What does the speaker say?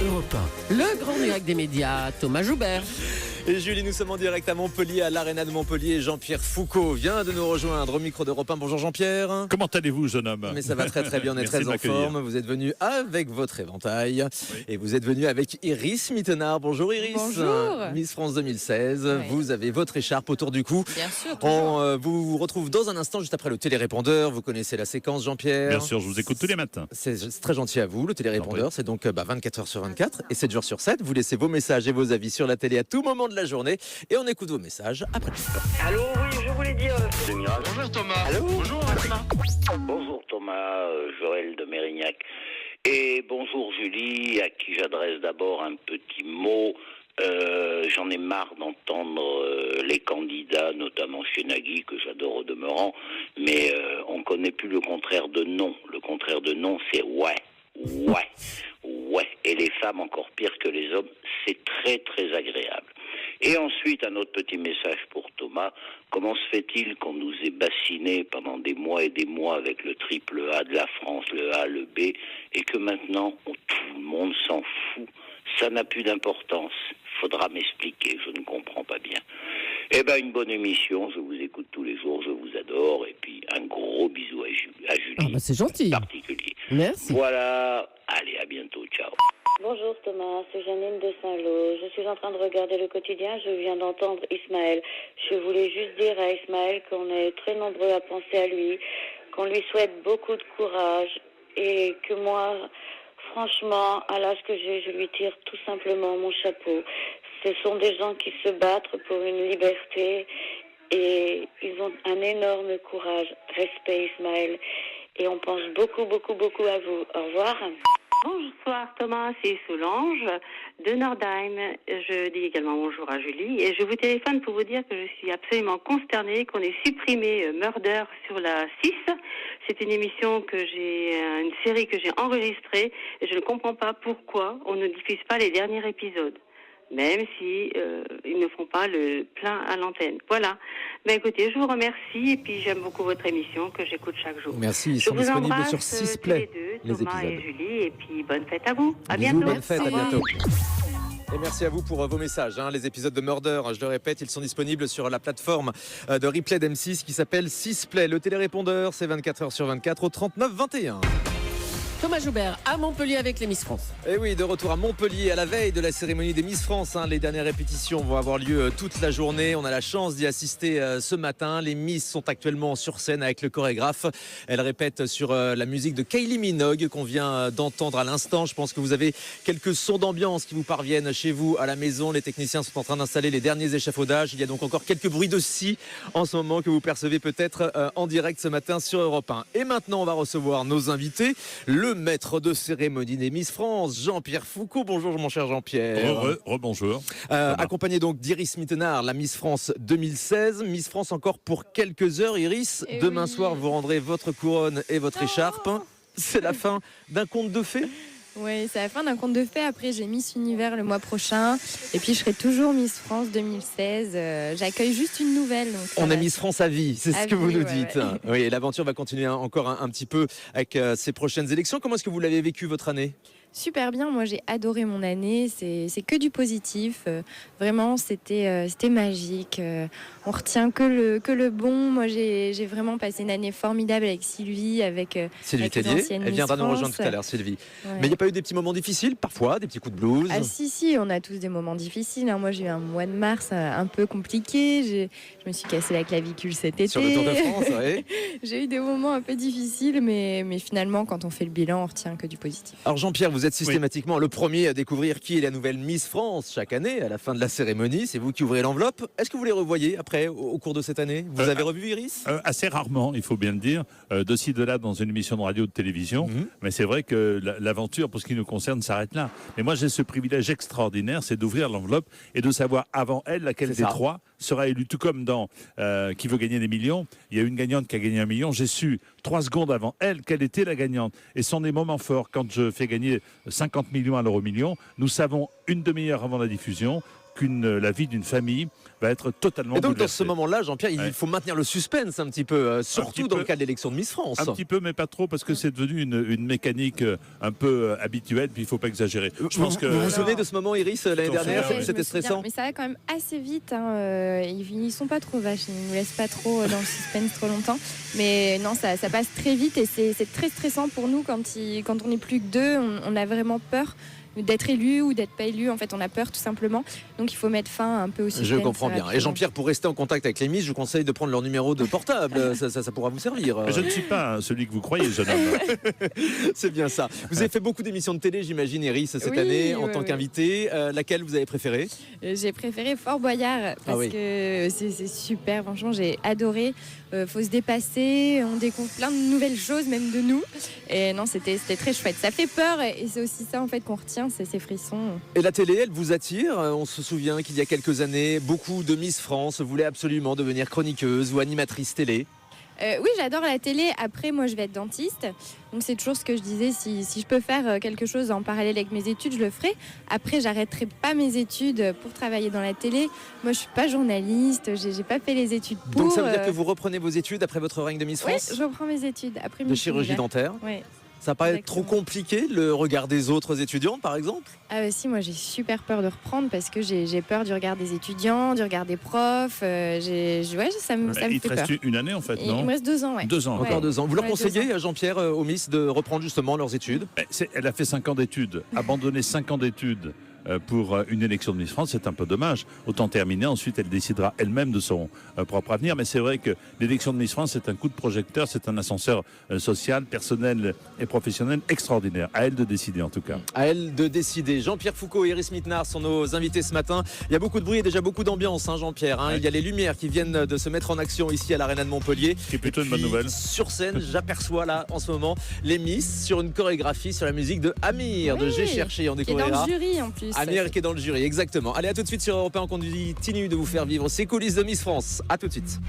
Europe 1. Le grand direct des médias, Thomas Joubert. Et Julie, nous sommes en direct à Montpellier, à l'Arena de Montpellier. Jean-Pierre Foucault vient de nous rejoindre au micro d'Europe 1. Bonjour Jean-Pierre. Comment allez-vous, jeune homme? Mais ça va très très bien, on est très en forme. Vous êtes venu avec votre éventail. Oui. Et vous êtes venu avec Iris Mittenard. Bonjour Iris. Bonjour. Miss France 2016. Oui. Vous avez votre écharpe autour du cou. Bien sûr. On vous retrouve dans un instant juste après le télérépondeur. Vous connaissez la séquence, Jean-Pierre? Bien sûr, je vous écoute tous les matins. C'est très gentil à vous. Le télérépondeur, c'est donc 24 heures sur 24 et 7 jours sur 7. Vous laissez vos messages et vos avis sur la télé à tout moment de la journée. Et on écoute vos messages après. Allô, oui, je voulais dire... Bonjour Thomas. Allô. Bonjour Thomas. Bonjour Thomas, Joël de Mérignac. Et bonjour Julie, à qui j'adresse d'abord un petit mot. J'en ai marre d'entendre les candidats, notamment chez Nagui, que j'adore au demeurant, mais on connaît plus le contraire de non. Le contraire de non, c'est ouais. Et les femmes, encore pire que les hommes, c'est très très agréable. Et ensuite, un autre petit message pour Thomas. Comment se fait-il qu'on nous ait bassinés pendant des mois et des mois avec le triple A de la France, le A, le B, et que maintenant, tout le monde s'en fout? Ça n'a plus d'importance. Faudra m'expliquer, je ne comprends pas bien. Eh ben, une bonne émission, je vous écoute tous les jours, je vous adore, et puis un gros bisou à Julie. Ah bah c'est gentil. Particulier. Merci. Voilà, allez, à bientôt, ciao. Bonjour Thomas, c'est Janine de Saint-Lô. Je suis en train de regarder le quotidien, je viens d'entendre Ismaël. Je voulais juste dire à Ismaël qu'on est très nombreux à penser à lui, qu'on lui souhaite beaucoup de courage et que moi, franchement, à l'âge que j'ai, je lui tire tout simplement mon chapeau. Ce sont des gens qui se battent pour une liberté et ils ont un énorme courage. Respect Ismaël. Et on pense beaucoup à vous. Au revoir. Bonsoir Thomas, c'est Solange de Nordheim. Je dis également bonjour à Julie et je vous téléphone pour vous dire que je suis absolument consternée qu'on ait supprimé Murder sur la 6. C'est une émission une série que j'ai enregistrée et je ne comprends pas pourquoi on ne diffuse pas les derniers épisodes. Même si ils ne font pas le plein à l'antenne. Voilà. Ben écoutez, je vous remercie et puis j'aime beaucoup votre émission que j'écoute chaque jour. Merci, ils je sont vous disponibles embrasse sur 6 Play, les Thomas épisodes. Et Julie, et puis bonne fête à vous. À Bisous, bientôt. bonne fête, à bientôt. Et merci à vous pour vos messages. Les épisodes de Murder, je le répète, ils sont disponibles sur la plateforme de replay d'M6 qui s'appelle 6 Play. Le télérépondeur, c'est 24 heures sur 24 au 39 21. Thomas Joubert à Montpellier avec les Miss France. Et oui, de retour à Montpellier à la veille de la cérémonie des Miss France. Les dernières répétitions vont avoir lieu toute la journée. On a la chance d'y assister ce matin. Les Miss sont actuellement sur scène avec le chorégraphe. Elles répètent sur la musique de Kylie Minogue qu'on vient d'entendre à l'instant. Je pense que vous avez quelques sons d'ambiance qui vous parviennent chez vous à la maison. Les techniciens sont en train d'installer les derniers échafaudages. Il y a donc encore quelques bruits de scie en ce moment que vous percevez peut-être en direct ce matin sur Europe 1. Et maintenant, on va recevoir nos invités. Le maître de cérémonie des Miss France, Jean-Pierre Foucault. Bonjour mon cher Jean-Pierre. Rebonjour. Accompagné donc d'Iris Mittenard, la Miss France 2016. Miss France encore pour quelques heures, Iris. Demain soir, vous rendrez votre couronne et votre écharpe. C'est la fin d'un conte de fées. Oui, c'est la fin d'un conte de fées. Après, j'ai Miss Univers le mois prochain. Et puis, je serai toujours Miss France 2016. J'accueille juste une nouvelle. Donc on a Miss France à vie, c'est ce que vous nous dites. Ouais. Oui, et l'aventure va continuer encore un petit peu avec ces prochaines élections. Comment est-ce que vous l'avez vécu votre année ? Super bien, moi j'ai adoré mon année, c'est que du positif, vraiment c'était magique, on retient que le bon. Moi j'ai vraiment passé une année formidable avec Sylvie, avec Sylvie Tellier, elle viendra nous rejoindre tout à l'heure, Sylvie. Ouais. Mais il n'y a pas eu des petits moments difficiles, parfois, des petits coups de blues? Ah si, on a tous des moments difficiles. Moi j'ai eu un mois de mars un peu compliqué, je me suis cassé la clavicule cet été. Sur le Tour de France, oui. J'ai eu des moments un peu difficiles, mais finalement quand on fait le bilan, on retient que du positif. Alors Jean-Pierre, vous êtes systématiquement le premier à découvrir qui est la nouvelle Miss France chaque année à la fin de la cérémonie. C'est vous qui ouvrez l'enveloppe. Est-ce que vous les revoyez après au cours de cette année? Vous avez revu Iris? Assez rarement, il faut bien le dire, de ci de là dans une émission de radio ou de télévision. Mais c'est vrai que l'aventure, pour ce qui nous concerne, s'arrête là. Mais moi, j'ai ce privilège extraordinaire, c'est d'ouvrir l'enveloppe et de savoir avant elle laquelle des trois sera élue. Tout comme dans Qui veut gagner des millions, il y a une gagnante qui a gagné 1 million. J'ai su 3 secondes avant elle quelle était la gagnante. Et ce sont des moments forts. Quand je fais gagner 50 millions à l'euro million, nous savons une demi-heure avant la diffusion la vie d'une famille va être totalement Et donc, dans bouleversée. ce moment-là, Jean-Pierre, il Ouais. faut maintenir le suspense un petit peu, surtout petit dans peu. le cadre de l'élection de Miss France. Un petit peu, mais pas trop, parce que c'est devenu une mécanique un peu habituelle, puis il ne faut pas exagérer. Je pense que... Vous vous souvenez de ce moment, Iris, l'année Tout à fait, dernière? ouais. Je me C'était souviens, stressant? mais ça va quand même assez vite. Ils sont pas trop vaches, ils nous laissent pas trop dans le suspense trop longtemps. Mais non, ça passe très vite et c'est très stressant pour nous quand on n'est plus que deux. On a vraiment peur d'être élu ou d'être pas élu. En fait, on a peur tout simplement. Donc il faut mettre fin un peu au suspense. Je comprends bien. Et rapidement. Jean-Pierre, pour rester en contact avec les Miss, je vous conseille de prendre leur numéro de portable. ça pourra vous servir. Mais je ne suis pas celui que vous croyez, jeune homme. C'est bien ça. Vous avez fait beaucoup d'émissions de télé, j'imagine, Iris, cette Oui, année, en oui, tant oui. qu'invité. Laquelle vous avez préférée? J'ai préféré Fort Boyard parce oui. que c'est super. Franchement, j'ai adoré. Faut se dépasser. On découvre plein de nouvelles choses, même de nous. Et non, c'était très chouette. Ça fait peur et c'est aussi ça en fait qu'on retient, c'est ces frissons. Et la télé, elle vous attire? On se souvient qu'il y a quelques années, beaucoup de Miss France voulaient absolument devenir chroniqueuse ou animatrice télé. Oui, j'adore la télé. Après, moi, je vais être dentiste. Donc, c'est toujours ce que je disais. Si je peux faire quelque chose en parallèle avec mes études, je le ferai. Après, j'arrêterai pas mes études pour travailler dans la télé. Moi, je suis pas journaliste. J'ai pas fait les études pour. Donc ça veut dire que vous reprenez vos études après votre règne de Miss Oui, France je reprends mes études. Après de Miss chirurgie Univers. dentaire. Ouais. Ça paraît trop Exactement. compliqué, le regard des autres étudiantes, par exemple? Ah bah si, moi j'ai super peur de reprendre parce que j'ai peur du regard des étudiants, du regard des profs. Ça me Il te fait peur. reste une année, en fait, Il non? me reste 2 ans, ouais. 2 ans. Ouais. Encore 2 ans. Vous leur Ouais, 2 conseillez, Jean-Pierre, aux Miss, de reprendre justement leurs études? Elle a fait 5 ans d'études. Abandonner 5 ans d'études pour une élection de Miss France, c'est un peu dommage. Autant terminer, ensuite elle décidera elle-même de son propre avenir. Mais c'est vrai que l'élection de Miss France, c'est un coup de projecteur, c'est un ascenseur social, personnel et professionnel extraordinaire. À elle de décider en tout cas. À elle de décider. Jean-Pierre Foucault et Iris Mittenard sont nos invités ce matin. Il y a beaucoup de bruit et déjà beaucoup d'ambiance, Jean-Pierre. Ouais. Il y a les lumières qui viennent de se mettre en action ici à l'Arena de Montpellier. Qui est plutôt Et une bonne puis, nouvelle. Sur scène, j'aperçois là en ce moment les Miss sur une chorégraphie sur la musique de Amir, de Oui, J'ai cherché. On Qui est dans découvrira. le jury en plus. Amir qui est dans le jury, exactement. Allez, à tout de suite sur Europe 1. On continue de vous faire vivre ces coulisses de Miss France. À tout de suite.